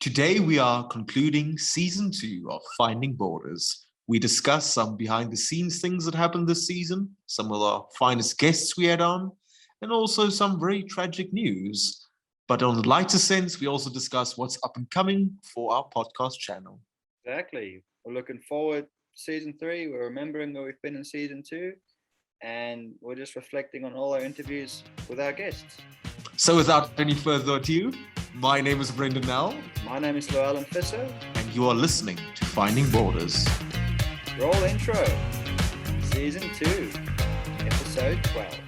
Today, we are concluding season 2 of Finding Borders. We discuss some behind the scenes things that happened this season, some of our finest guests we had on, and also some very tragic news. But on the lighter sense, we also discuss what's up and coming for our podcast channel. Exactly. We're looking forward to season three. We're remembering where we've been in season two, and we're just reflecting on all our interviews with our guests. So, without any further ado, my name is Brendan Nell, My name is Llewellyn Fisser. and you are listening to Finding Borders. Roll intro. Season two, episode 12.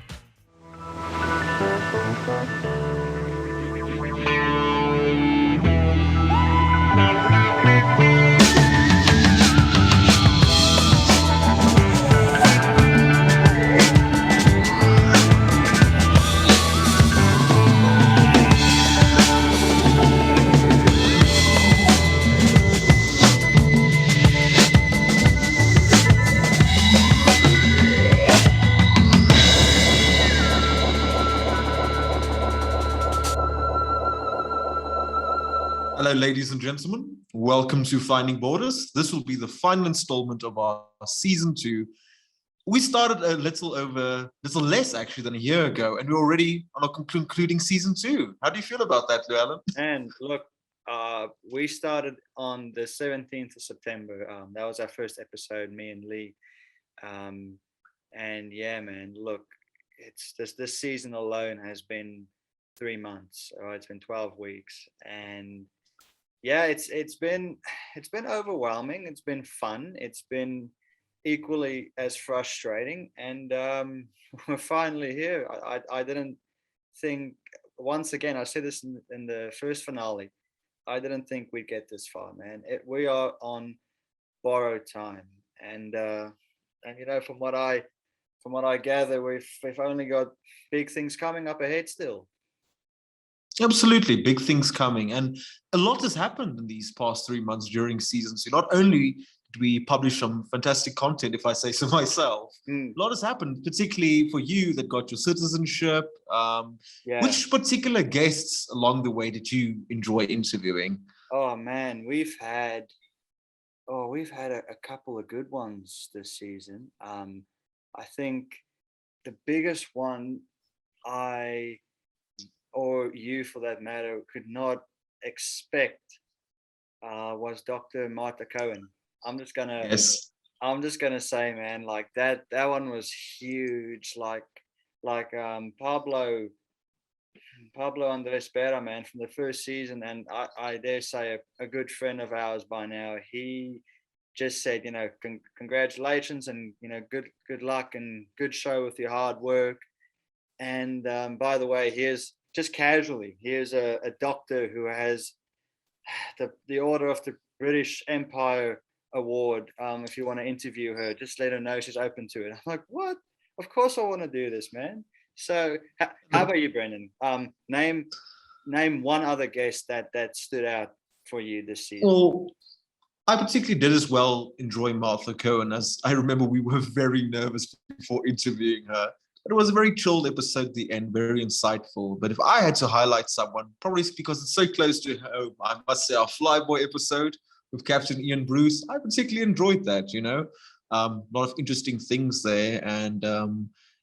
Hello, ladies and gentlemen. Welcome to Finding Borders. This will be the final installment of our season 2. We started a little less actually than a year ago, and we're already on our concluding season 2. How do you feel about that, Llewellyn? And look, we started on the 17th of September. That was our first episode, me and Lee. Um, and yeah, man, look, it's this season alone has been 3 months. All right, it's been 12 weeks, and yeah, it's been overwhelming. It's been fun. It's been equally as frustrating, and we're finally here. I didn't think. Once again, I said this in the first finale. I didn't think we'd get this far, man. We are on borrowed time, and from what I gather, we've only got big things coming up ahead still. Absolutely, big things coming. And a lot has happened in these past 3 months during season 2. Not only did we publish some fantastic content, if I say so myself, Mm, a lot has happened, particularly for you that got your citizenship. yeah. Which particular guests along the way did you enjoy interviewing? Oh man, we've had a couple of good ones this season. I think the biggest one I or you for that matter could not expect was Dr. Martha Cohen. I'm just gonna Yes. I'm just gonna say, man, like that one was huge. Like Pablo Andres Pera, man, from the first season, and I dare say a good friend of ours by now. He just said, congratulations and good luck and good show with your hard work. And by the way, here's just casually, here's a doctor who has the Order of the British Empire award. If you want to interview her, just let her know she's open to it. I'm like, what? Of course I want to do this, man. So, how about you, Brendan? Name one other guest that stood out for you this season. Well, I particularly did as well enjoy Martha Cohen, as I remember we were very nervous before interviewing her. But it was a very chilled episode at the end, very insightful. But if I had to highlight someone, probably because it's so close to home, I must say our Flyboy episode with Captain Ian Bruce. I particularly enjoyed that. A lot of interesting things there. And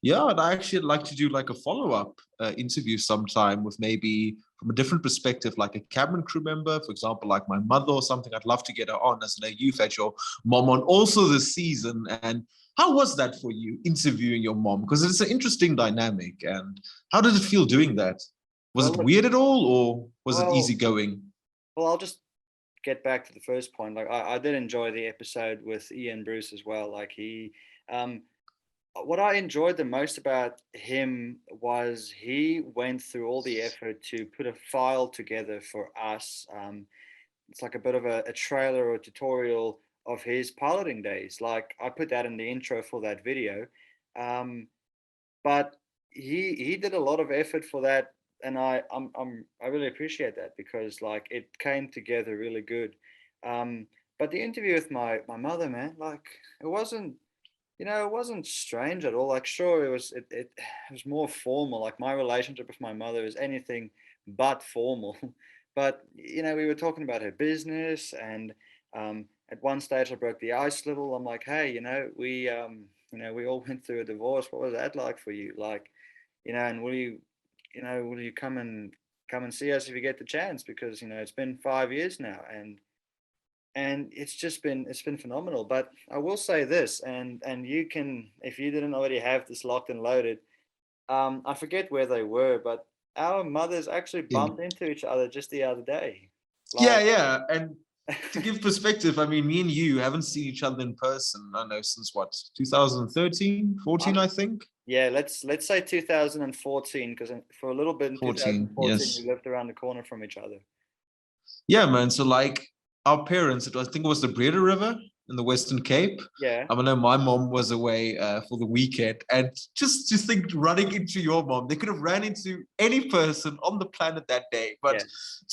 yeah, and I actually like to do like a follow-up interview sometime with maybe from a different perspective, like a cabin crew member, for example, like my mother or something. I'd love to get her on, as I know you've had your mom on also this season. And how was that for you, interviewing your mom? Because it's an interesting dynamic. And how did it feel doing that? Was Well, it look, weird at all, or was it well, easygoing? well, I'll just get back to the first point. Like, I did enjoy the episode with Ian Bruce as well. Like, um, what I enjoyed the most about him was he went through all the effort to put a file together for us. It's like a bit of a trailer or a tutorial of his piloting days. Like, I put that in the intro for that video. Um, but he did a lot of effort for that, and I really appreciate that because like it came together really good. Um, but the interview with my mother, man, like it wasn't strange at all. Like, sure, it was more formal. Like, my relationship with my mother is anything but formal. but we were talking about her business, and at one stage I broke the ice a little. I'm like, hey, we all went through a divorce. What was that like for you? Like, and will you come and see us if you get the chance? Because it's been 5 years now, and it's been phenomenal. But I will say this, and you can, if you didn't already have this locked and loaded, I forget where they were, but our mothers actually Yeah. bumped into each other just the other day. Yeah, Like, yeah. And to give perspective, I mean, me and you haven't seen each other in person, I know, since what, 2013, 14, I'm, I think? yeah, let's say 2014, because for a little bit in 14, 2014 we yes. lived around the corner from each other. Yeah, man. So like our parents, I think it was the Breda River in the Western Cape. Yeah, I know my mom was away for the weekend, and just think running into your mom, they could have ran into any person on the planet that day. But yeah.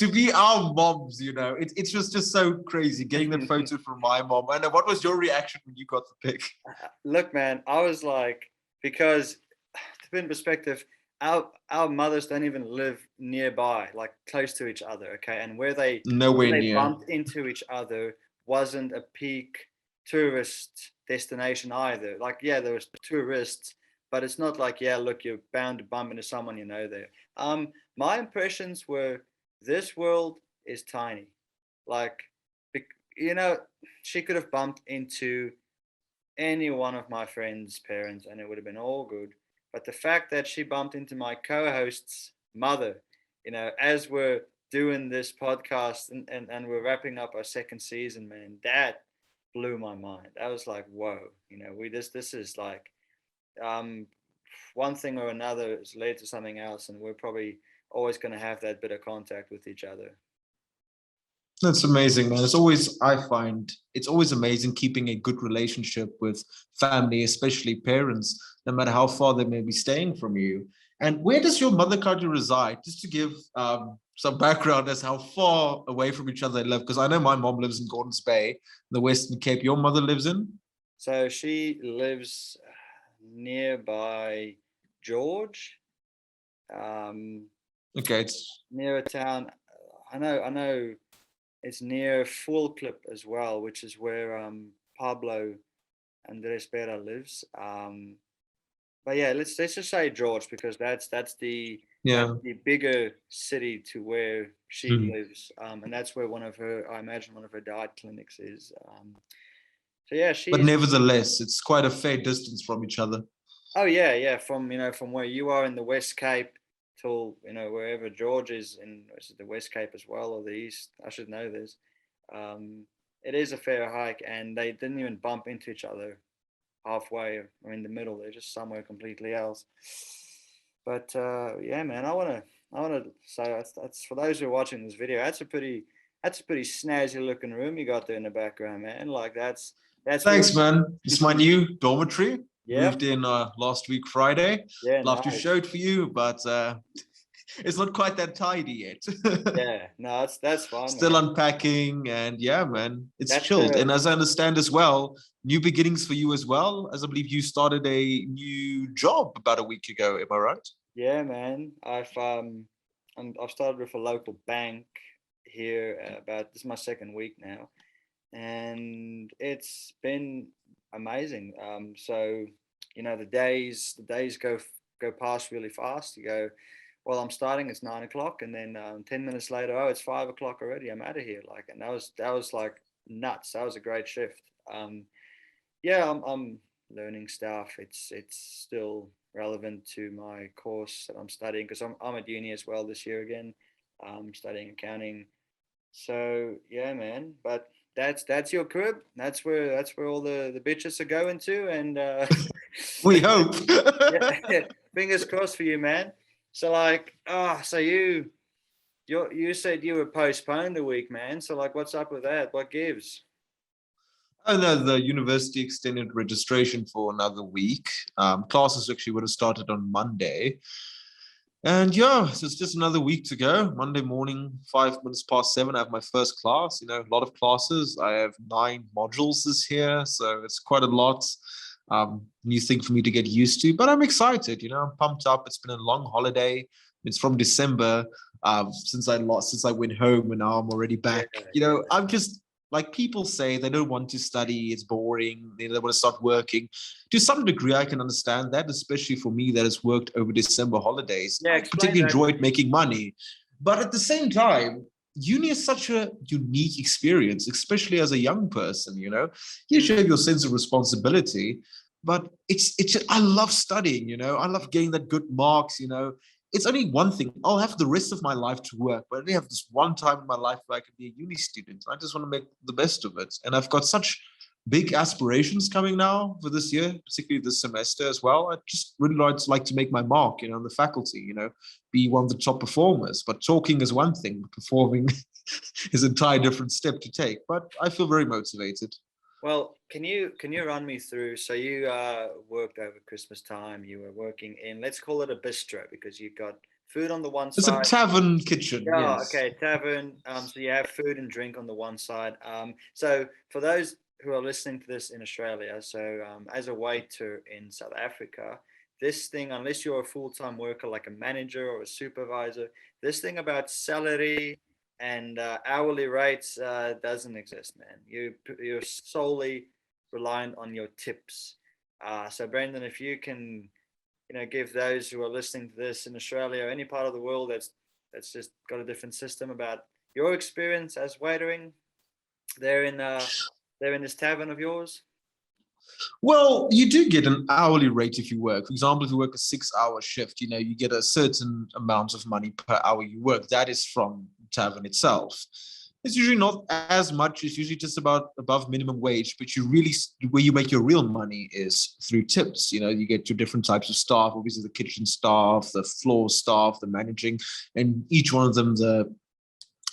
to be our moms, it's just so crazy getting that photo from my mom. I know. What was your reaction when you got the pic? Look, man, I was like, because to put in perspective, our mothers don't even live nearby, like close to each other. Okay, and where Nowhere they near. bumped into each other wasn't a peak tourist destination either. Like, yeah, there was tourists, but it's not like, yeah, look, you're bound to bump into someone there. My impressions were, this world is tiny. Like, you know, she could have bumped into any one of my friends' parents and it would have been all good. But the fact that she bumped into my co-host's mother, as we're doing this podcast, and we're wrapping up our second season, man, that blew my mind. I was like, whoa, this is like, um one thing or another has led to something else, and we're probably always going to have that bit of contact with each other. That's amazing, man. I find it's always amazing keeping a good relationship with family, especially parents, no matter how far they may be staying from you. And where does your mother currently reside? Just to give some background as how far away from each other they live, because I know my mom lives in Gordons Bay, the Western Cape. Your mother lives in? So she lives nearby George, um, Okay, it's near a town. I know it's near Full Clip as well, which is where Pablo Andres Pera lives. But yeah, let's just say George, because that's yeah. the bigger city to where she Mhm. lives, and that's where I imagine one of her diet clinics is. So yeah, But she's. nevertheless, it's quite a fair distance from each other. Oh yeah, yeah. From where you are in the West Cape till wherever George is it the West Cape as well, or the East? I should know this. Um, it is a fair hike, and they didn't even bump into each other halfway or in the middle. They're just somewhere completely else. But yeah, man, I wanna say that's for those who are watching this video. That's a pretty snazzy looking room you got there in the background, man. Like that's where. Thanks, man. It's my new dormitory. Yep. Moved in last week Friday. Yeah. Love to Nice. show it for you, but it's not quite that tidy yet. Yeah. No, that's fine, Still man. unpacking, and yeah, man, it's That's chilled. the And as I understand as well, new beginnings for you as well, as I believe you started a new job about a week ago. Am I right? Yeah, man. I've started with a local bank here. About This is my second week now, and it's been amazing. So the days go past really fast. You go, well, I'm starting. It's 9 o'clock, and then 10 minutes later, oh, it's 5 o'clock already. I'm out of here. Like, and that was like nuts. That was a great shift. Yeah, I'm learning stuff. It's still relevant to my course that I'm studying, because I'm at uni as well this year again. I'm studying accounting. So yeah, man. But that's your crib. That's where all the bitches are going to, and We hope. yeah, fingers crossed for you, man. So like, so you said you were postponed a week, man. So like, what's up with that? What gives? Oh no, the university extended registration for another week. Classes actually would have started on Monday. And yeah, so it's just another week to go. Monday morning, 5 minutes past 7, I have my first class. A lot of classes. I have 9 modules this year, so it's quite a lot. New thing for me to get used to, but I'm excited. I'm pumped up. It's been a long holiday. It's from December. since I went home, and now I'm already back. I'm just like, people say they don't want to study, it's boring, they want to start working. To some degree, I can understand that, especially for me that has worked over December holidays. I particularly enjoyed making money. But at the same time, uni is such a unique experience, especially as a young person. You should have your sense of responsibility, but it's I love studying. I love getting that good marks. It's only one thing. I'll have the rest of my life to work, but I only have this one time in my life where I can be a uni student. I just want to make the best of it. And I've got such big aspirations coming now for this year, particularly this semester as well. I just really like to make my mark, in the faculty, be one of the top performers. But talking is one thing, performing is an entire different step to take. But I feel very motivated. Well, can you run me through? So you worked over Christmas time. You were working in, let's call it a bistro, because you got food on the one It's side. a tavern kitchen. Yeah, Yes. okay, tavern. So you have food and drink on the one side. So for those who are listening to this in Australia, so as a waiter in South Africa, this thing, unless you're a full-time worker like a manager or a supervisor, this thing about salary and hourly rates doesn't exist, man. You're solely reliant on your tips. So Brendan, if you can, give those who are listening to this in Australia or any part of the world that's just got a different system about your experience as waitering there in this tavern of yours. Well, you do get an hourly rate if you work. For example, if you work a 6-hour shift, you get a certain amount of money per hour you work. That is from tavern itself. It's usually not as much. It's usually just about above minimum wage. But where you make your real money is through tips. You get your different types of staff. Obviously, the kitchen staff, the floor staff, the managing, and each one of them, the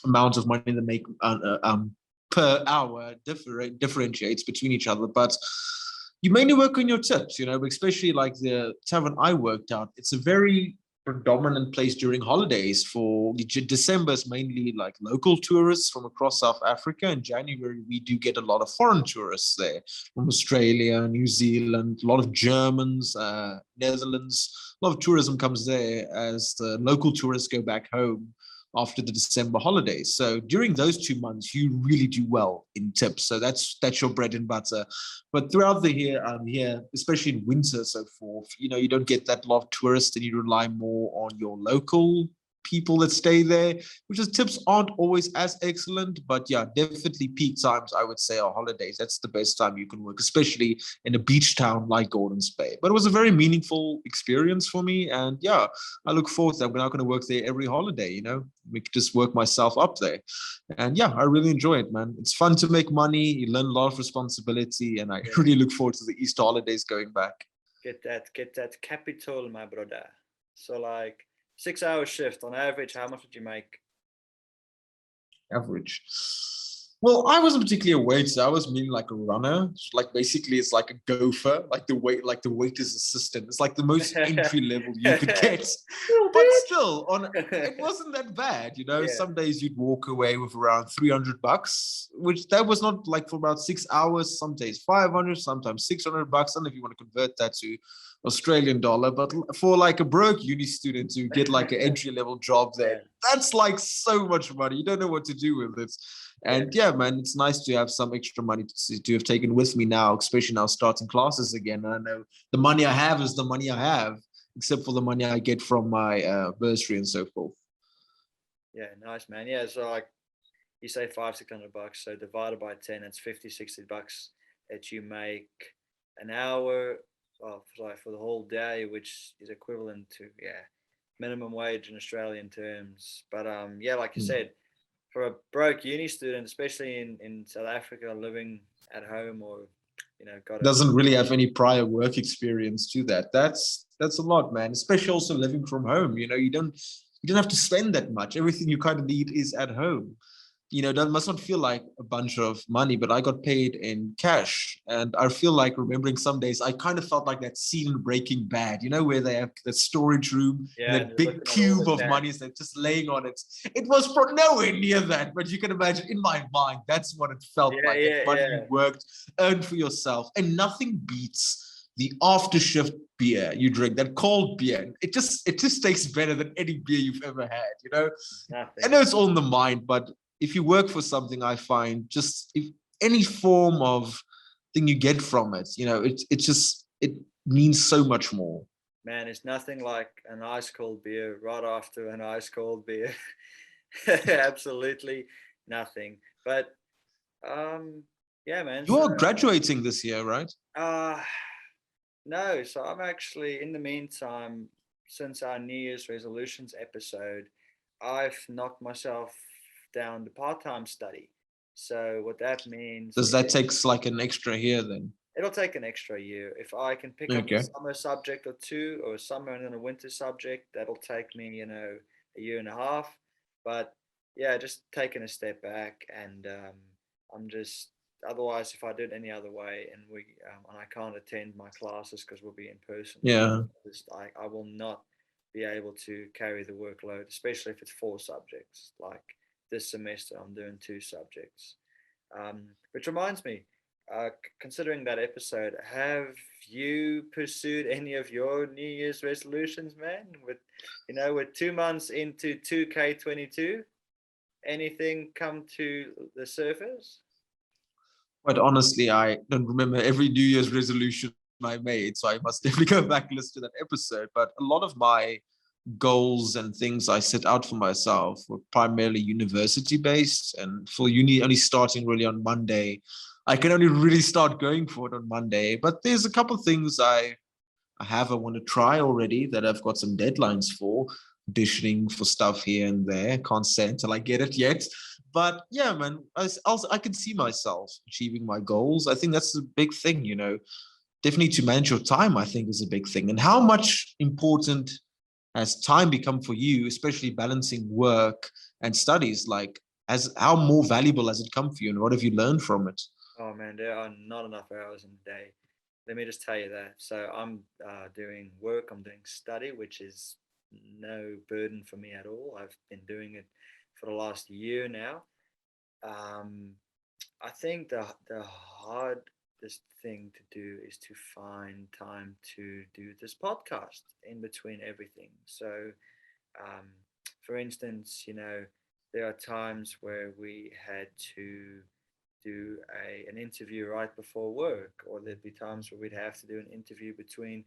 amount of money they make per hour differentiates between each other. But you mainly work on your tips, especially like the tavern I worked at. It's a very predominant place during holidays. For December is mainly like local tourists from across South Africa. In January, we do get a lot of foreign tourists there from Australia, New Zealand, a lot of Germans, Netherlands. A lot of tourism comes there as the local tourists go back home after the December holidays. So during those 2 months, you really do well in tips. So that's your bread and butter. But throughout the year, especially in winter, so forth, you don't get that lot of tourists, and you rely more on your local people that stay there, which is tips aren't always as excellent. But yeah, definitely peak times, I would say, are holidays. That's the best time you can work, especially in a beach town like Gordons Bay. But it was a very meaningful experience for me. And yeah, I look forward to that. We're not going to work there every holiday, we could just work myself up there. And yeah, I really enjoy it, man. It's fun to make money. You learn a lot of responsibility. And I really look forward to the Easter holidays going back. Get that capital, my brother. So like 6-hour shift on average, how much did you make? Average. Well, I wasn't particularly a waiter. I was mainly like a runner. Like basically, it's like a gopher, like the waiter's assistant. It's like the most entry level you could get. But still, it wasn't that bad. Some days you'd walk away with around $300, which that was not like for about 6 hours. Some days 500, sometimes $600. I don't know if you want to convert that to Australian dollar, but for like a broke uni student to get like an entry level job there, that's like so much money. You don't know what to do with it. And yeah, man, it's nice to have some extra money to have taken with me now, especially now starting classes again. And I know the money I have is the money I have, except for the money I get from my bursary and so forth. Yeah, nice, man. Yeah, so like you say $500-600, so divided by 10, it's $50-60 that you make an hour. Well, for the whole day, which is equivalent to minimum wage in Australian terms. But like you said, for a broke uni student, especially in South Africa, living at home or doesn't really have any prior work experience to that. That's a lot, man. Especially also living from home. You don't have to spend that much. Everything you kind of need is at home. That must not feel like a bunch of money, but I got paid in cash. And I feel like remembering some days, I kind of felt like that scene in Breaking Bad, where they have the storage room, and that big cube of money is just laying on it. It was nowhere near that, but you can imagine in my mind, that's what it felt like. That money you worked, earned for yourself. And nothing beats the after shift beer you drink, that cold beer, it just tastes better than any beer you've ever had, you know? I Nothing. know it's all in the mind, but if you work for something, I find just if any form of thing you get from it, you know, it means so much more. Man, it's nothing like an ice cold beer right after an ice cold beer. Absolutely nothing. But yeah, man. You So are graduating this year, right? uh no, so I'm actually in the meantime, since our New Year's resolutions episode, I've knocked myself down to part-time study. So what that means Does that is take like an extra year then? it'll take an extra year. If I can pick up a Okay. summer subject or two, or a summer and then a winter subject, that'll take me, a year and a half. But yeah, just taking a step back, and I'm just otherwise, if I did any other way, and I can't attend my classes because we'll be in person, Yeah. I will not be able to carry the workload, especially if it's 4 subjects. Like this semester, I'm doing 2 subjects. Which reminds me, considering that episode, have you pursued any of your New Year's resolutions, man? With 2 months into 2K22, anything come to the surface? Quite honestly, I don't remember every New Year's resolution I made, so I must definitely go back and listen to that episode. But a lot of my goals and things I set out for myself were primarily university based, and for uni only starting really on Monday. I can only really start going for it on Monday. But there's a couple of things I want to try already that I've got some deadlines for, auditioning for stuff here and there. Can't say until I get it yet. But yeah, man, I can see myself achieving my goals. I think that's a big thing, you know. Definitely to manage your time, I think, is a big thing. And how much important has time become for you, especially balancing work and studies? Like, as how more valuable has it come for you, and what have you learned from it? Oh man, there are not enough hours in a day. Let me just tell you that. So I'm doing work, I'm doing study, which is no burden for me at all. I've been doing it for the last year now. Um, I think the hardest thing to do is to find time to do this podcast in between everything. So, um, for instance, there are times where we had to do an interview right before work, or there'd be times where we'd have to do an interview between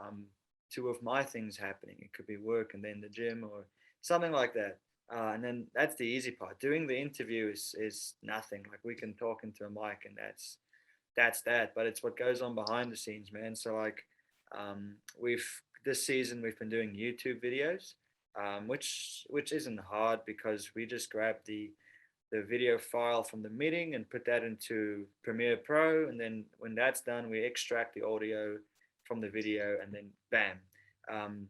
um, two of my things happening. It could be work and then the gym or something like that. And then that's the easy part. Doing the interview is nothing. Like we can talk into a mic and that's that. But it's what goes on behind the scenes, man. So like we've this season we've been doing YouTube videos, which isn't hard because we just grab the video file from the meeting and put that into Premiere Pro. And then when that's done, we extract the audio from the video and then bam. Um,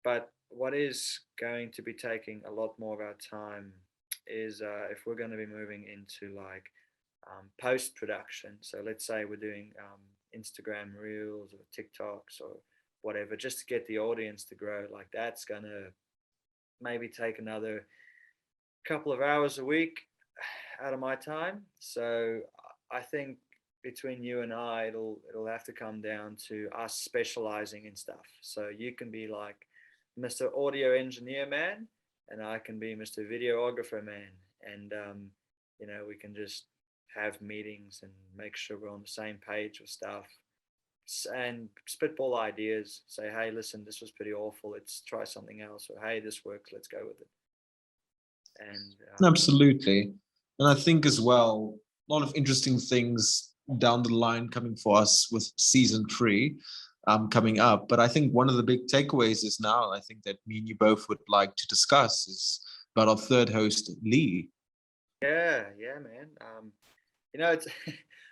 but what is going to be taking a lot more of our time is if we're going to be moving into like post production. So let's say we're doing Instagram Reels or TikToks or whatever, just to get the audience to grow. Like that's going to maybe take another couple of hours a week out of my time. So I think between you and I, it'll have to come down to us specializing in stuff. So you can be like Mr. Audio Engineer Man, and I can be Mr. Videographer Man, and we can just have meetings and make sure we're on the same page with stuff and spitball ideas. Say, hey, listen, this was pretty awful. Let's try something else. Or hey, this works. Let's go with it. And Absolutely. And I think as well, a lot of interesting things down the line coming for us with season three coming up. But I think one of the big takeaways is now, I think that me and you both would like to discuss is about our third host, Lee. yeah, man. It's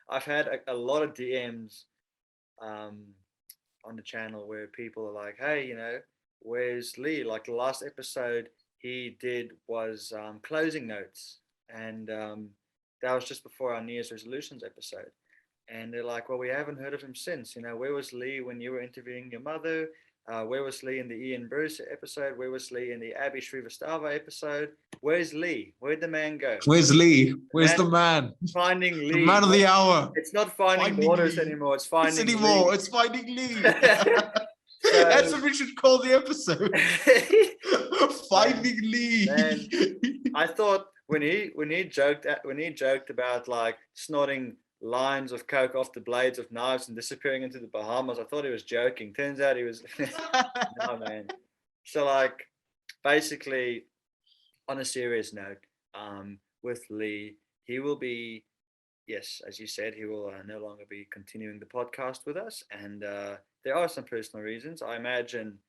I've had a lot of DMs um, on the channel where people are like, "Hey, where's Lee?" Like the last episode he did was closing notes, and that was just before our New Year's resolutions episode. And they're like, "Well, we haven't heard of him since. Where was Lee when you were interviewing your mother? Where was Lee in the Ian Bruce episode? Where was Lee in the Abby Shrivastava episode? Where's Lee? Where'd the man go? Where's Lee? The Where's man the man? finding The man Lee. of the hour. It's not finding Finding Waters Lee. anymore. It's It's finding anymore. Lee. It's finding Lee. So That's what we should call the episode. Finding Lee. man, I thought when he joked about like snorting lines of coke off the blades of knives and disappearing into the Bahamas, I thought he was joking. Turns out he was no man. So like basically on a serious note, with Lee, he will be, yes, as you said, he will no longer be continuing the podcast with us. And there are some personal reasons. I imagine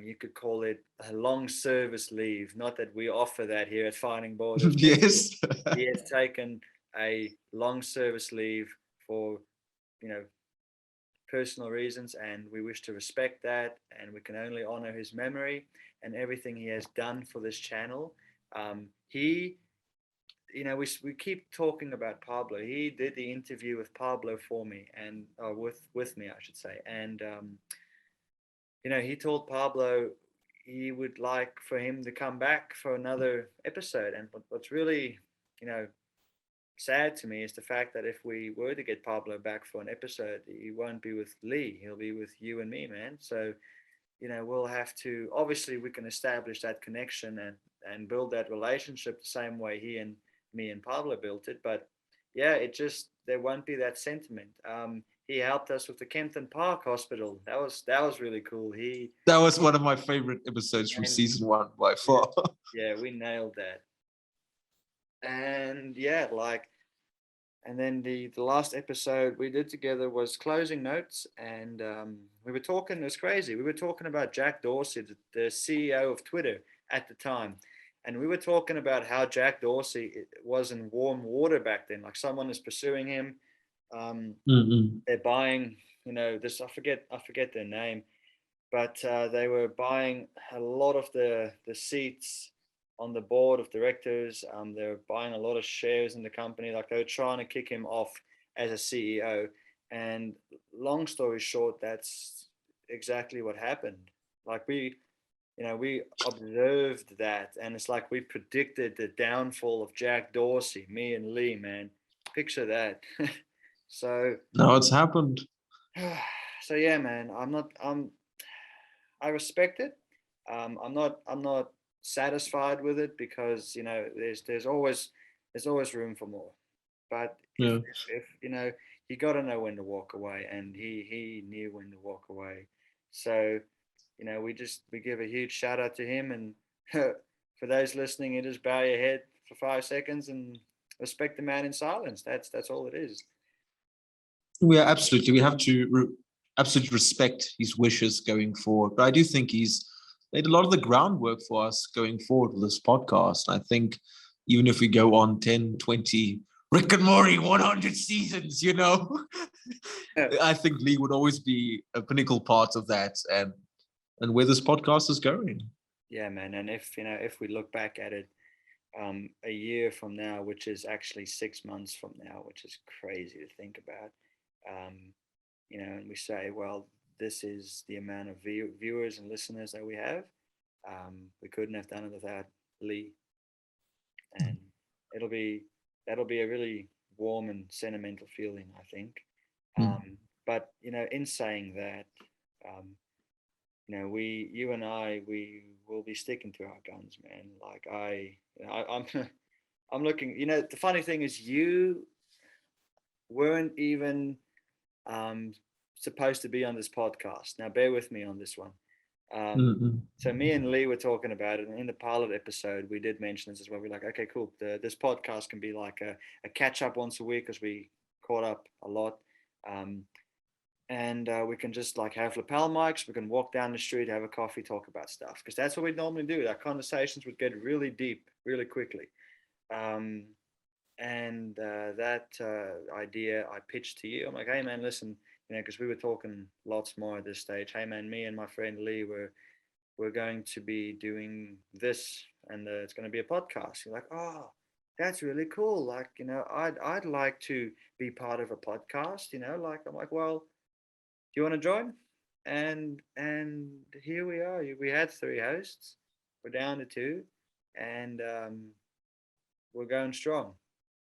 you could call it a long service leave. Not that we offer that here at Finding Borders. Yes. He has taken a long service leave for, you know, personal reasons, and we wish to respect that. And we can only honor his memory and everything he has done for this channel. He we keep talking about Pablo. He did the interview with Pablo for me, and with me, I should say. And he told Pablo he would like for him to come back for another episode. And what's really, you know, sad to me is the fact that if we were to get Pablo back for an episode, he won't be with Lee. He'll be with you and me, man. So we'll have to, obviously we can establish that connection and build that relationship the same way he and me and Pablo built it. But yeah, it just, there won't be that sentiment. He helped us with the Kempton Park Hospital. That was really cool. That was one of my favorite episodes from season 1 by far. Yeah, we nailed that. And yeah, and then the last episode we did together was closing notes, and we were talking. It was crazy. We were talking about Jack Dorsey, the CEO of Twitter at the time, and we were talking about how Jack Dorsey was in warm water back then. Like someone is pursuing him. They're buying, this. I forget their name, but they were buying a lot of the seats on the board of directors. They were buying a lot of shares in the company. Like they were trying to kick him off as a CEO. And long story short, that's exactly what happened. Like we observed that, and it's like we predicted the downfall of Jack Dorsey, me and Lee, man. Picture that. So now it's happened. so yeah, man. I respect it. I'm not satisfied with it because there's always room for more. But if you got to know when to walk away, and he knew when to walk away. So we give a huge shout out to him, and for those listening, you just bow your head for 5 seconds and respect the man in silence. That's all it is. We have to absolutely respect his wishes going forward. But I do think he's laid a lot of the groundwork for us going forward with this podcast. I think even if we go on 10, 20, Rick and Morty 100 seasons, I think Lee would always be a pinnacle part of that and where this podcast is going. Yeah, man. And if we look back at it a year from now, which is actually 6 months from now, which is crazy to think about, and we say, well, this is the amount of viewers and listeners that we have. We couldn't have done it without Lee, and that'll be a really warm and sentimental feeling, I think. But in saying that, you and I, we will be sticking to our guns, man. Like I'm, I'm looking. The funny thing is, you weren't even supposed to be on this podcast. Now, bear with me on this one. So me and Lee were talking about it, and in the pilot episode, we did mention this as well. We're like, okay, cool. This podcast can be like a catch up once a week because we caught up a lot. And we can just like have lapel mics. We can walk down the street, have a coffee, talk about stuff, because that's what we normally do. Our conversations would get really deep really quickly. And that idea I pitched to you. I'm like, hey man, listen, because we were talking lots more at this stage. Hey man, me and my friend Lee we're going to be doing this, and it's going to be a podcast. You're like, oh, that's really cool. Like, I'd like to be part of a podcast. Like, I'm like, well, do you want to join? and here we are. We had three hosts. We're down to two, and we're going strong.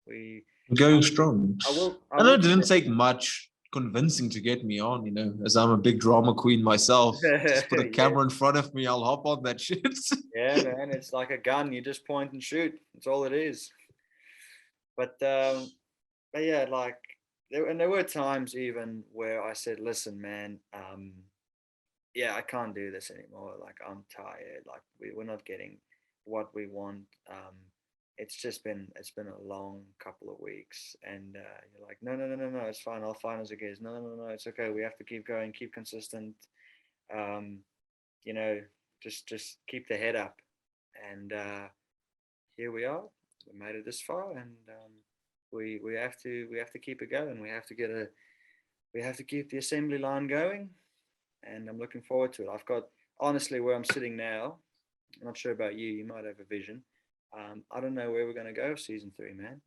We Going strong. I I know will it didn't say, take much convincing to get me on, as I'm a big drama queen myself. Just put a yeah, camera in front of me, I'll hop on that shit. yeah, man. It's like a gun. You just point and shoot. That's all it is. But but yeah, like there were times even where I said, "Listen, man, yeah, I can't do this anymore. Like I'm tired. Like we're not getting what we want. It's been a long couple of weeks, and you're like, no, no, no, no, no, it's fine. I'll find us again. No, no, no, no, it's okay. We have to keep going, keep consistent. Um, you know, just keep the head up, and here we are. We made it this far, and we have to keep it going. We have to keep the assembly line going, and I'm looking forward to it. I've got honestly where I'm sitting now. I'm not sure about you. You might have a vision. I don't know where we're going to go season three, man.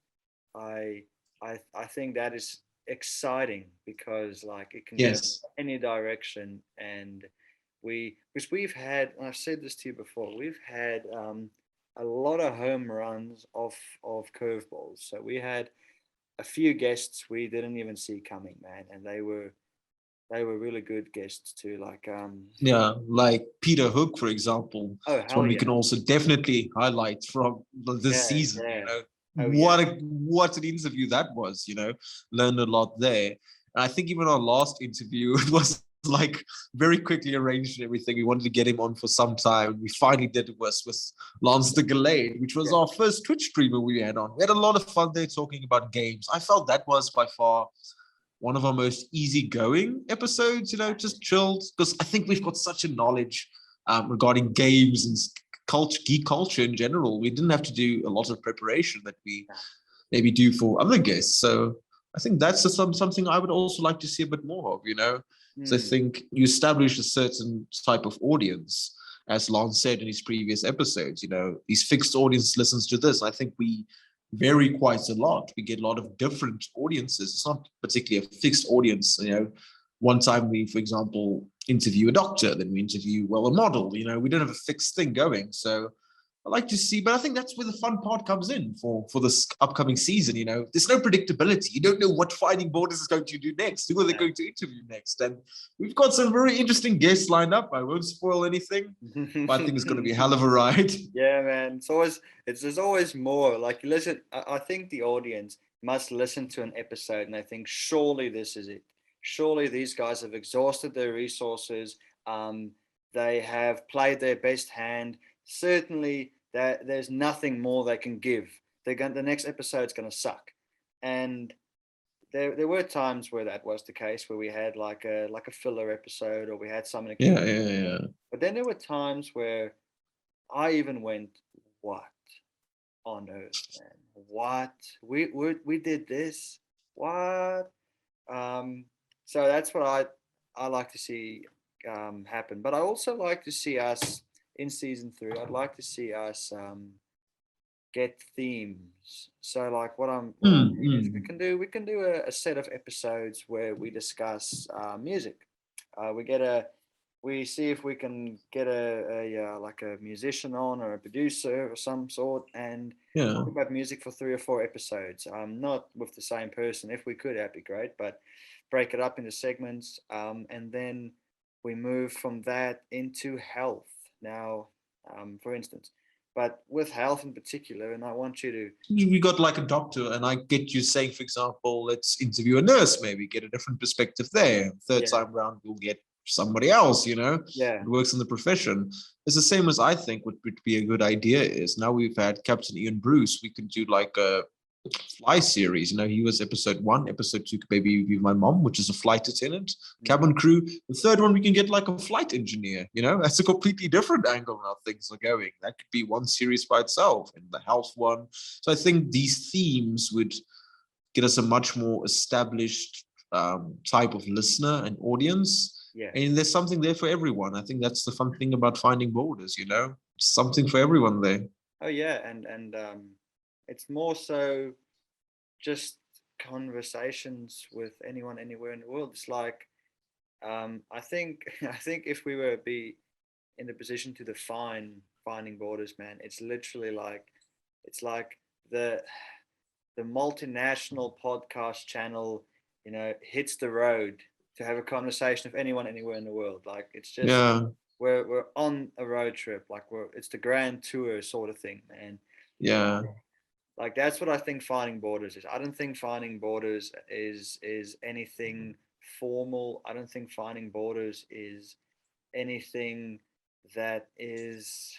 I I think that is exciting because like it can go Yes. any direction, and because we've had, and I've said this to you before, we've had a lot of home runs of curveballs. So we had a few guests we didn't even see coming, man, and they were really good guests too. Like Yeah, like Peter Hook, for example. oh It's hell one we yeah, can also definitely highlight from this yeah, season, yeah, oh yeah, What an interview that was, Learned a lot there. And I think even our last interview, it was like very quickly arranged and everything. We wanted to get him on for some time. We finally did it with Lance de Galade, which was yeah, our first Twitch streamer we had on. We had a lot of fun there talking about games. I felt that was by far one of our most easygoing episodes, just chilled. Because I think we've got such a knowledge regarding games and culture, geek culture in general. We didn't have to do a lot of preparation that we maybe do for other guests. So I think that's something I would also like to see a bit more of. So I mm, think you establish a certain type of audience, as Lance said in his previous episodes. These fixed audience listens to this. I think we vary quite a lot. We get a lot of different audiences. It's not particularly a fixed audience. One time we, for example, interview a doctor, then we interview, a model. We don't have a fixed thing going. So I like to see, but I think that's where the fun part comes in for this upcoming season. There's no predictability. You don't know what Finding Borders is going to do next, who are they going to interview next, and we've got some very interesting guests lined up. I won't spoil anything, but I think it's going to be a hell of a ride. yeah, man. There's always more. Like listen, I think the audience must listen to an episode and I think surely this is it. Surely these guys have exhausted their resources. Um, they have played their best hand. Certainly, there's nothing more they can give. The next episode's going to suck, and there were times where that was the case, where we had like a filler episode or we had something to keep. Yeah, yeah, yeah. But then there were times where I even went, what on earth, man? What? We did this? What? Um, so that's what I like to see happen. But I also like to see us in season three. I'd like to see us get themes. So like what I mean is Mm. we can do a set of episodes where we discuss music. We see if we can get like a musician on or a producer or some sort and Yeah. talk about music for 3 or 4 episodes. Not with the same person. If we could, that'd be great. But break it up into segments, and then we move from that into health. Now, for instance, but with health in particular, and I want you to, We got like a doctor, and I get you saying, for example, let's interview a nurse, maybe get a different perspective there. Third yeah, time round, we'll get somebody else, yeah, that works in the profession. It's the same as I think would be a good idea is now we've had Captain Ian Bruce, we can do like a fly series. He was episode 1, episode 2, Baby Be My Mom, which is a flight attendant, mm, cabin crew. The third one, we can get like a flight engineer. That's a completely different angle on how things are going. That could be one series by itself, and the health one. So I think these themes would get us a much more established type of listener and audience. yeah. And there's something there for everyone. I think that's the fun thing about Finding Borders, something for everyone there. Oh yeah, and it's more so just conversations with anyone anywhere in the world. It's like I think I think if we were be in the position to define finding borders, man, it's literally like it's like the the multinational podcast channel, hits the road to have a conversation with anyone anywhere in the world. Like it's just Yeah, we're on a road trip, like it's the grand tour sort of thing, man. yeah, Like that's what I think finding borders is. I don't think finding borders is anything formal. I don't think finding borders is anything that is.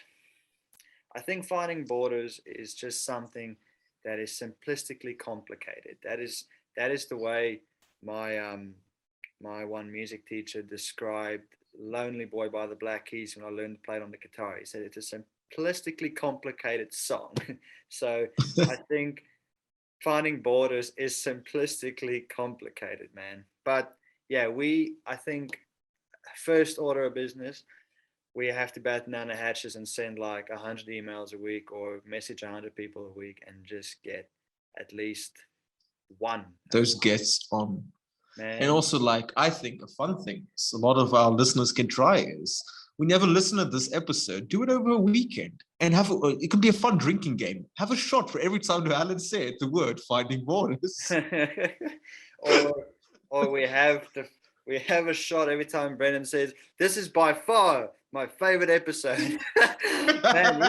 I think finding borders is just something that is simplistically complicated. That is the way my my one music teacher described Lonely Boy by the Black Keys when I learned to play it on the guitar. He said it's a simplistically complicated song. So I think finding borders is simplistically complicated, man. But yeah, I think first order of business, we have to batten down the hatches and send like 100 emails a week or message 100 people a week and just get at least one, those guests on. And man. also, like, I think a fun thing a lot of our listeners can try is when you have a listen to this episode, do it over a weekend and it can be a fun drinking game. Have a shot for every time Alan said the word finding borders. or we have a shot every time Brendan says, "This is by far my favorite episode." Man,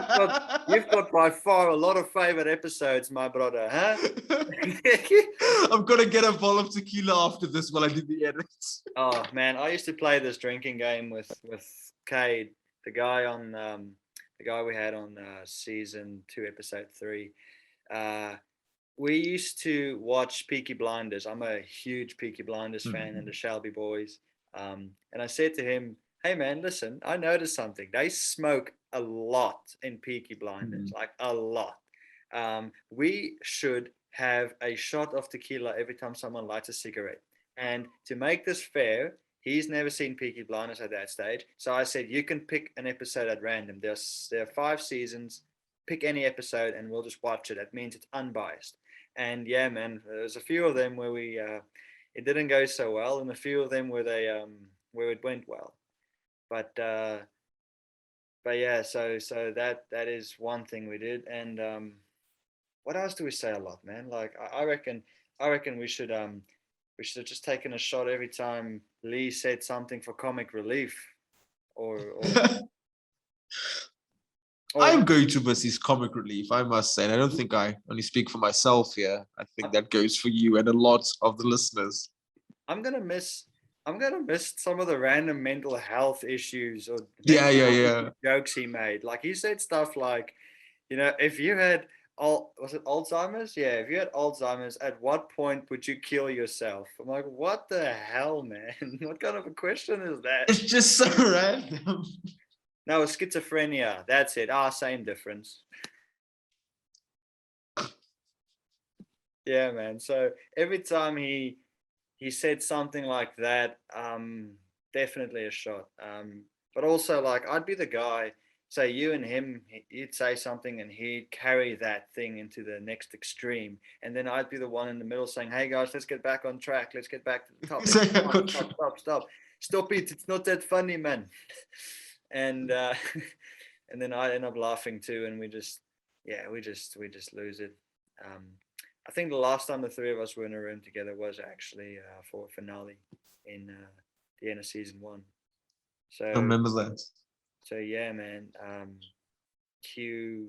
you've got by far a lot of favorite episodes, my brother, huh? I'm gonna get a bottle of tequila after this while I do the edits. Oh man, I used to play this drinking game with Cade, the guy we had on season 2, episode 3. Uh, we used to watch Peaky Blinders. I'm a huge Peaky Blinders fan and the Shelby Boys. And I said to him, "Hey man, listen, I noticed something. They smoke a lot in Peaky Blinders, like a lot. We should have a shot of tequila every time someone lights a cigarette. And to make this fair, he's never seen Peaky Blinders at that stage. So I said, you can pick an episode at random. There are 5 seasons. Pick any episode and we'll just watch it. That means it's unbiased." And yeah, man, there's a few of them where it didn't go so well, and a few of them where it went well. But yeah, so that is one thing we did. And what else do we say a lot, man? Like I reckon we should have just taken a shot every time Lee said something for comic relief, or or I'm going to miss his comic relief, I must say. And I don't think I only speak for myself here. I think that goes for you and a lot of the listeners. I'm gonna miss I'm gonna miss some of the random mental health issues or Yeah, mental yeah, health yeah. jokes he made. Like he said stuff like, if you had was it Alzheimer's? Yeah, if you had Alzheimer's, at what point would you kill yourself? I'm like, what the hell, man? What kind of a question is that? It's just so random. No, schizophrenia. That's it. Ah, same difference. Yeah, man. So every time he said something like that, definitely a shot. But also, like, I'd be the guy, say you and him, you'd say something and he'd carry that thing into the next extreme. And then I'd be the one in the middle saying, "Hey guys, let's get back on track. Let's get back to the topic. Stop. Stop it. It's not that funny, man." And and then I end up laughing too. And we just lose it. Um, I think the last time the three of us were in a room together was actually for a finale in the end of season 1. I So remember that. yeah, man. See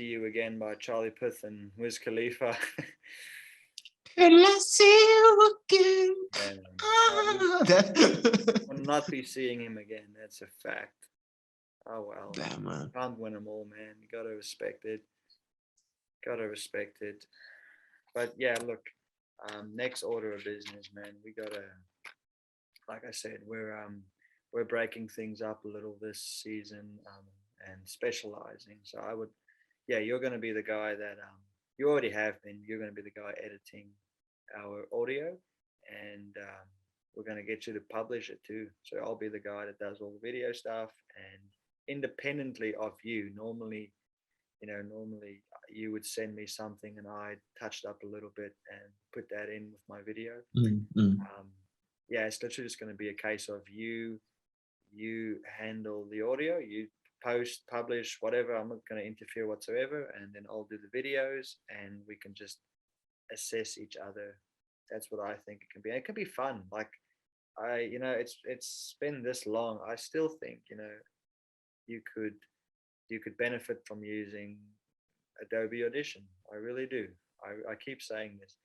You Again by Charlie Puth and Wiz Khalifa. Can I see you again? Yeah, man. That. Will not be seeing him again. That's a fact. Oh well. Damn, man. Can't win them all, man. You gotta respect it. Gotta respect it. But yeah, look. Next order of business, man. We gotta, like I said, we're breaking things up a little this season, and specializing. So yeah, you're going to be the guy that you already have been. You're going to be the guy editing our audio, and we're going to get you to publish it too. So I'll be the guy that does all the video stuff, and independently of you. Normally you would send me something and I touched up a little bit and put that in with my video. Mm-hmm. yeah, it's literally just going to be a case of you handle the audio, you post, publish, whatever. I'm not going to interfere whatsoever, and then I'll do the videos, and we can just assess each other. That's what I think it can be. And it can be fun. Like it's been this long. I still think you could you could benefit from using Adobe Audition. I really do. I keep saying this.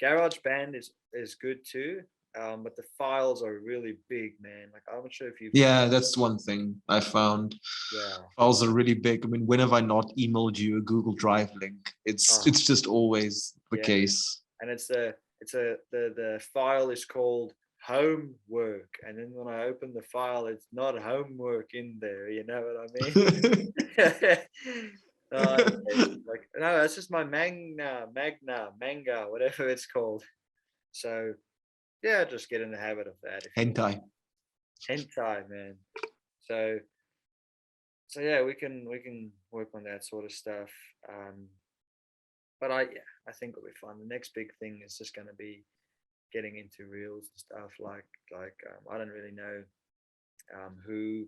GarageBand is good too, but the files are really big, man. Like I'm not sure if you've. Yeah, that's one thing I found. Yeah. Files are really big. I mean, when have I not emailed you a Google Drive link? It's Oh, it's just always the yeah. case. And the file is called homework, and then when I open the file, it's not homework in there. You know what I mean? Oh, yeah, like no, that's just my manga, whatever it's called. So yeah, just get in the habit of that. If you Hentai. hentai, man. So yeah, we can work on that sort of stuff. But I think it'll be fun. The next big thing is just going to be getting into reels and stuff. I don't really know who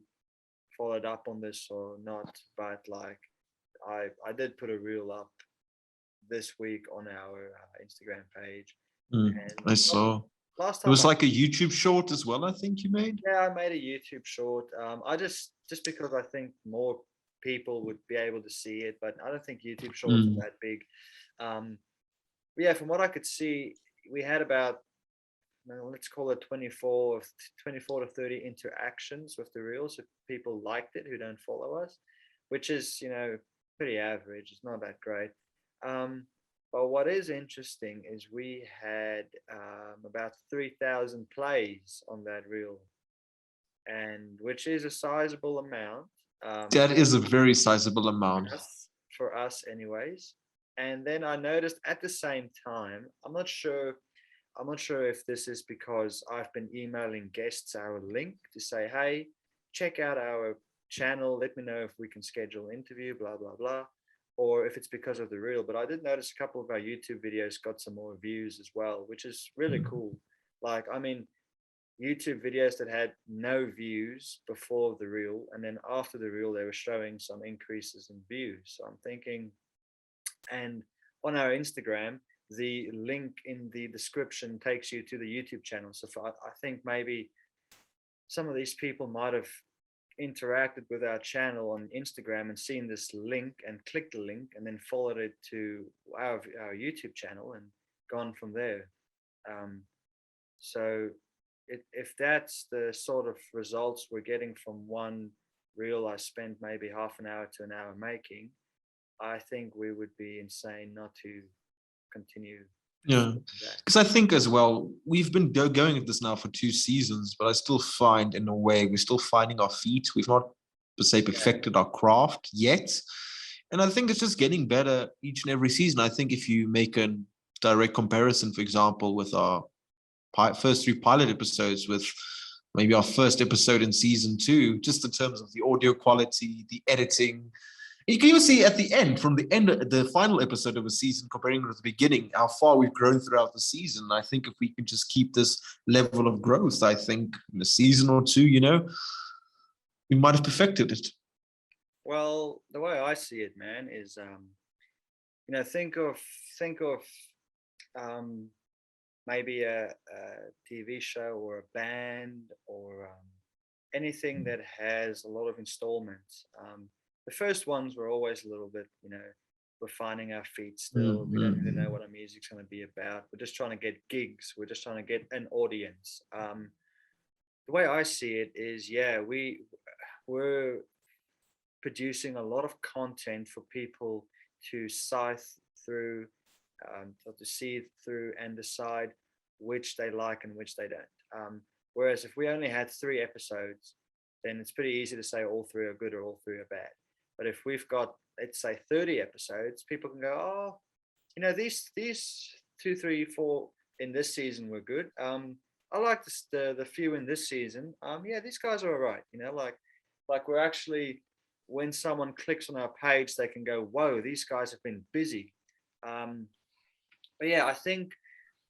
followed up on this or not, but like I did put a reel up this week on our Instagram page, and I saw. last It time was like a YouTube short as well, I think you made. I made a YouTube short. I just because I think more people would be able to see it, but I don't think YouTube shorts are Mm. that big. But yeah, from what I could see, we had about let's call it 24 to 30 interactions with the reels. If people liked it who don't follow us, which is pretty average. It's not that great. Um, but what is interesting is we had about 3,000 plays on that reel, and which is a sizable amount That is a very sizable amount. for us, anyways. And then I noticed at the same time, I'm not sure if this is because I've been emailing guests our link to say, hey, check out our channel. Let me know if we can schedule an interview, blah, blah, blah. Or if it's because of the reel. But I did notice a couple of our YouTube videos got some more views as well, which is really cool. Like, I mean, YouTube videos that had no views before the reel, and then after the reel, they were showing some increases in views. So I'm thinking, and on our Instagram, the link in the description takes you to the YouTube channel. So I think maybe some of these people might have interacted with our channel on Instagram and seen this link and clicked the link and then followed it to our YouTube channel and gone from there. Um, so if that's the sort of results we're getting from one reel I spent maybe half an hour to an hour making, I think we would be insane not to continue Yeah, that. because I think as well, we've been going at this now for 2 seasons, but I still find in a way we're still finding our feet. We've not, per se, Yeah, perfected our craft yet. And I think it's just getting better each and every season. I think if you make a direct comparison, for example, with our first 3 pilot episodes with maybe our first episode in season 2, just in terms of the audio quality, the editing, you can even see at the end, from the end, the final episode of a season, comparing with the beginning, how far we've grown throughout the season. I think if we can just keep this level of growth, I think in a season or two, we might have perfected it. well, the way I see it, man, is think of um, maybe a TV show or a band or anything that has a lot of installments. The first ones were always a little bit, we're finding our feet still. We don't really know what our music's going to be about. We're just trying to get gigs. We're just trying to get an audience. The way I see it is, yeah, we're producing a lot of content for people to scythe through, or to see through and decide which they like and which they don't. Whereas if we only had 3 episodes, then it's pretty easy to say all 3 are good or all 3 are bad. But if we've got, let's say, 30 episodes, people can go, oh, these 2, 3, 4 in this season were good. I like the few in this season. Yeah, these guys are all right. Like we're actually, when someone clicks on our page, they can go, whoa, these guys have been busy. But yeah, I think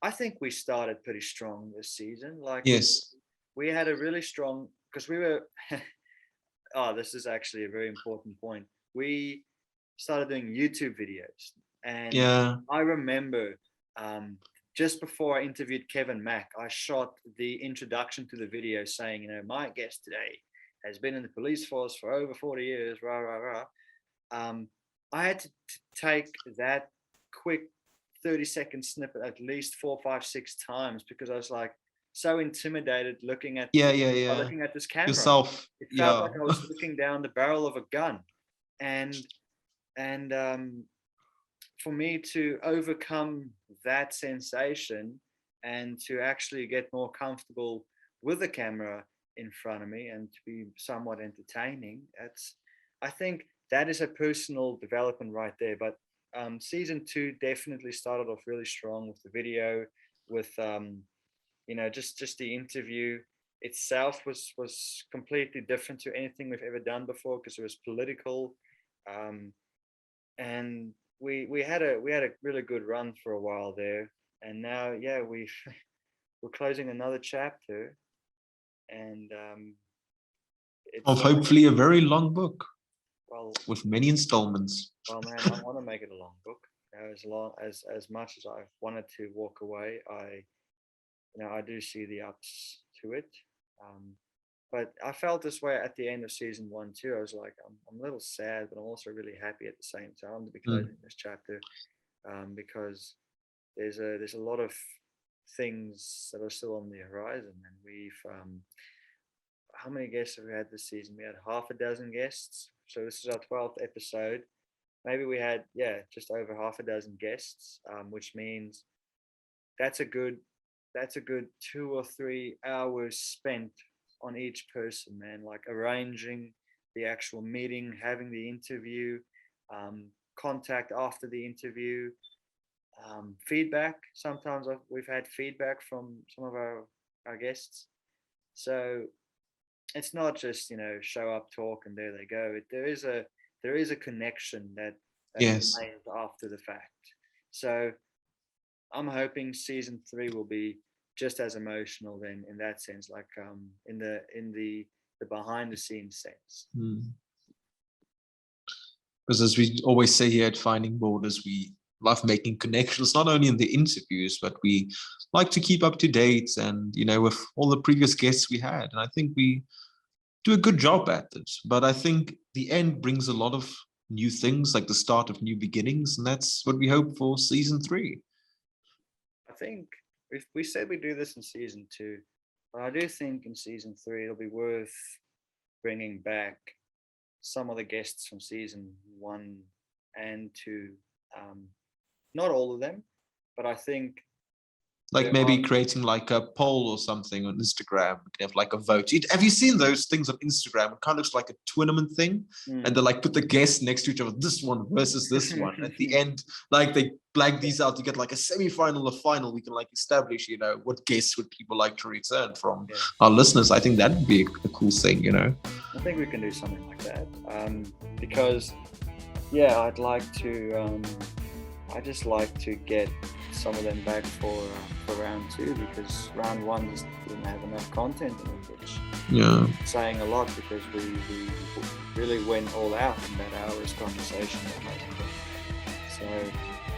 I think we started pretty strong this season. Like Yes. we had a really strong, because we were. Oh, this is actually a very important point. We started doing YouTube videos, and Yeah. I remember um, just before I interviewed Kevin Mack, I shot the introduction to the video saying, my guest today has been in the police force for over 40 years, rah rah rah. Um, I had to take that quick 30-second snippet at least 4, 5, 6 times because I was like so intimidated Yeah. Yeah. Yeah. looking at this camera. Yourself. It felt Yeah. like I was looking down the barrel of a gun, and and for me to overcome that sensation and to actually get more comfortable with the camera in front of me and to be somewhat entertaining, I think that is a personal development right there. But season two definitely started off really strong with the video, with just the interview itself was completely different to anything we've ever done before because it was political, um, and we had a really good run for a while there, and now we're closing another chapter, and Of it's hopefully a very long book well with many installments. well man, I want to make it a long book. As long as much as I wanted to walk away, I do see the ups to it. Um, but I felt this way at the end of season one too. I was like, I'm a little sad, but I'm also really happy at the same time to be closing this chapter, because there's a lot of things that are still on the horizon, and we've how many guests have we had this season? We had half a dozen guests, so this is our 12th episode. Maybe we had just over half a dozen guests, which means that's a good 2 or 3 hours spent on each person, man. Like arranging the actual meeting, having the interview, contact after the interview, feedback. Sometimes we've had feedback from some of our guests. So it's not just show up, talk, and there they go. There is a connection that is Yes. made after the fact. So I'm hoping season three will be just as emotional then in that sense, like in the behind the scenes sense. Because as we always say here at Finding Borders, we love making connections, not only in the interviews, but we like to keep up to date and, with all the previous guests we had. And I think we do a good job at it. But I think the end brings a lot of new things, like the start of new beginnings. And that's what we hope for season 3. I think we said we do this in season 2, but I do think in season 3 it'll be worth bringing back some of the guests from season 1 and 2. Not all of them, but I think Like maybe creating like a poll or something on Instagram. We can have like a vote. Have you seen those things on Instagram? It kind of looks like a tournament thing. And they like put the guests next to each other, this one versus this one. At the end, like they blank these out to get like a semi-final or final. We can like establish, what guests would people like to return from our listeners. I think that would be a cool thing, I think we can do something like that. Because I'd like to I just like to get some of them back for round 2, because round 1 just didn't have enough content in it, which is saying a lot, because we really went all out in that hour's conversation. So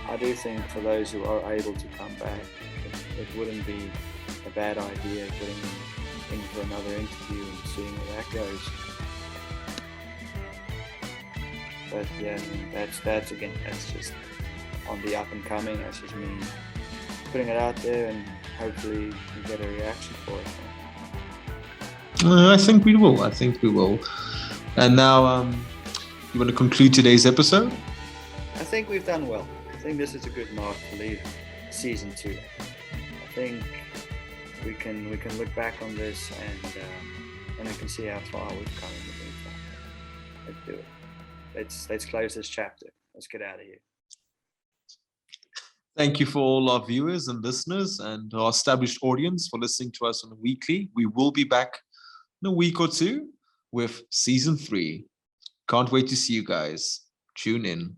I do think for those who are able to come back, it wouldn't be a bad idea getting them in for another interview and seeing where that goes. But that's just on the up and coming. That's just me putting it out there, and hopefully you get a reaction for it. I think we will. And now, you want to conclude today's episode? I think we've done well. I think this is a good mark to leave season 2. I think we can look back on this and we can see how far we've come in the meantime. Let's do it. Let's close this chapter. Let's get out of here. Thank you for all our viewers and listeners and our established audience for listening to us on a weekly. We will be back in a week or 2 with season 3. Can't wait to see you guys. Tune in.